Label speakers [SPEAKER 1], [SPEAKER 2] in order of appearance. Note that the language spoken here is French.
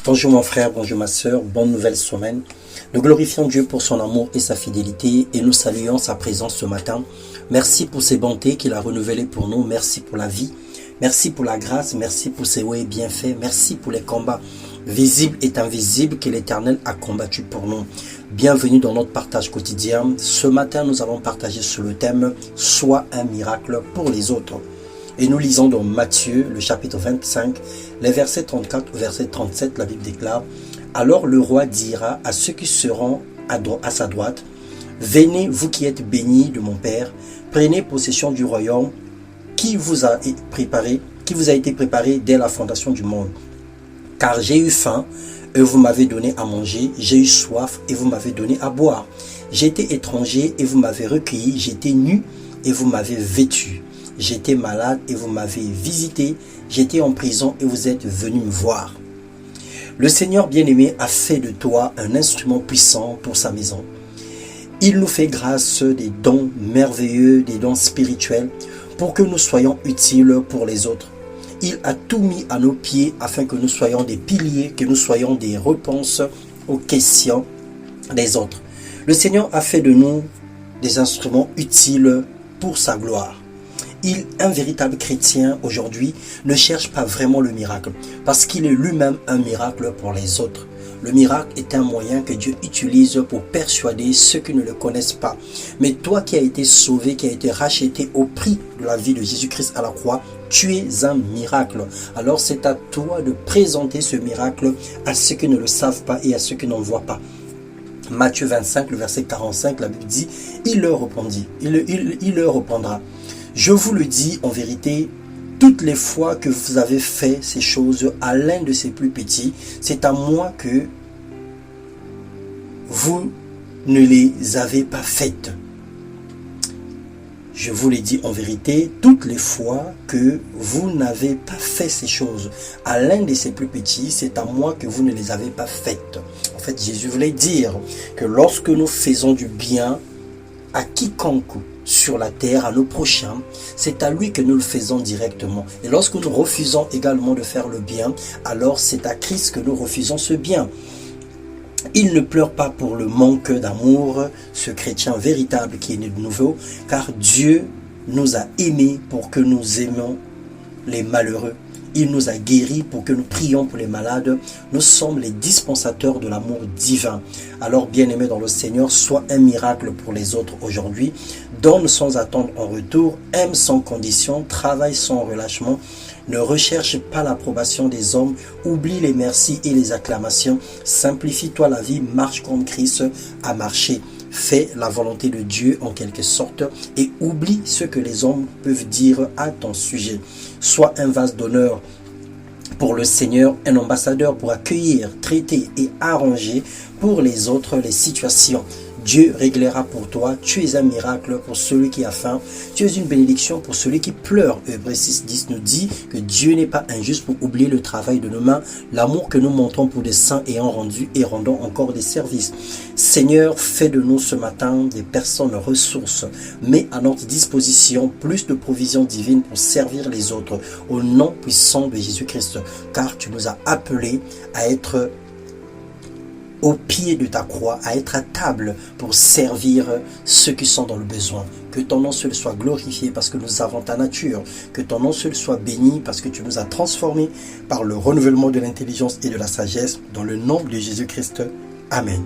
[SPEAKER 1] Bonjour mon frère, bonjour ma soeur, bonne nouvelle semaine. Nous glorifions Dieu pour son amour et sa fidélité et nous saluons sa présence ce matin. Merci pour ses bontés qu'il a renouvelées pour nous. Merci pour la vie. Merci pour la grâce. Merci pour ses hauts et bienfaits. Merci pour les combats visibles et invisibles que l'Éternel a combattus pour nous. Bienvenue dans notre partage quotidien. Ce matin, nous avons partagé sur le thème « Sois un miracle pour les autres ». Et nous lisons dans Matthieu, le chapitre 25, les versets 34 au verset 37, la Bible déclare « Alors le roi dira à ceux qui seront à sa droite, « Venez, vous qui êtes bénis de mon Père, prenez possession du royaume qui vous a été préparé dès la fondation du monde. Car j'ai eu faim, et vous m'avez donné à manger, j'ai eu soif, et vous m'avez donné à boire. J'étais étranger, et vous m'avez recueilli, j'étais nu, et vous m'avez vêtu. J'étais malade et vous m'avez visité. J'étais en prison et vous êtes venu me voir. » Le Seigneur bien-aimé a fait de toi un instrument puissant pour sa maison. Il nous fait grâce des dons merveilleux, des dons spirituels, pour que nous soyons utiles pour les autres. Il a tout mis à nos pieds afin que nous soyons des piliers, que nous soyons des réponses aux questions des autres. Le Seigneur a fait de nous des instruments utiles pour sa gloire. Un véritable chrétien aujourd'hui ne cherche pas vraiment le miracle parce qu'il est lui-même un miracle pour les autres. Le miracle est un moyen que Dieu utilise pour persuader ceux qui ne le connaissent pas. Mais toi qui as été sauvé, qui as été racheté au prix de la vie de Jésus-Christ à la croix, tu es un miracle. Alors c'est à toi de présenter ce miracle à ceux qui ne le savent pas et à ceux qui n'en voient pas. Matthieu 25, le verset 45, la Bible dit, il leur répondra. Je vous le dis en vérité, toutes les fois que vous avez fait ces choses à l'un de ces plus petits, c'est à moi que vous ne les avez pas faites. Je vous le dis en vérité, toutes les fois que vous n'avez pas fait ces choses à l'un de ces plus petits, c'est à moi que vous ne les avez pas faites. En fait, Jésus voulait dire que lorsque nous faisons du bien à quiconque sur la terre, à nos prochains, c'est à lui que nous le faisons directement. Et lorsque nous refusons également de faire le bien, alors c'est à Christ que nous refusons ce bien. Il ne pleure pas pour le manque d'amour, ce chrétien véritable qui est né de nouveau, car Dieu nous a aimés pour que nous aimions les malheureux. Il nous a guéris pour que nous prions pour les malades. Nous sommes les dispensateurs de l'amour divin. Alors, bien-aimé dans le Seigneur, sois un miracle pour les autres aujourd'hui. Donne sans attendre en retour, aime sans condition, travaille sans relâchement. Ne recherche pas l'approbation des hommes, oublie les merci et les acclamations. Simplifie-toi la vie, marche comme Christ a marché. Fais la volonté de Dieu en quelque sorte et oublie ce que les hommes peuvent dire à ton sujet. Sois un vase d'honneur pour le Seigneur, un ambassadeur pour accueillir, traiter et arranger pour les autres les situations. Dieu réglera pour toi, tu es un miracle pour celui qui a faim, tu es une bénédiction pour celui qui pleure. Hébreux 6:10 nous dit que Dieu n'est pas injuste pour oublier le travail de nos mains, l'amour que nous montrons pour des saints ayant rendu et rendant encore des services. Seigneur, fais de nous ce matin des personnes ressources, mets à notre disposition plus de provisions divines pour servir les autres, au nom puissant de Jésus-Christ, car tu nous as appelés à être au pied de ta croix, à être à table pour servir ceux qui sont dans le besoin. Que ton nom seul soit glorifié parce que nous avons ta nature. Que ton nom seul soit béni parce que tu nous as transformés par le renouvellement de l'intelligence et de la sagesse. Dans le nom de Jésus-Christ. Amen.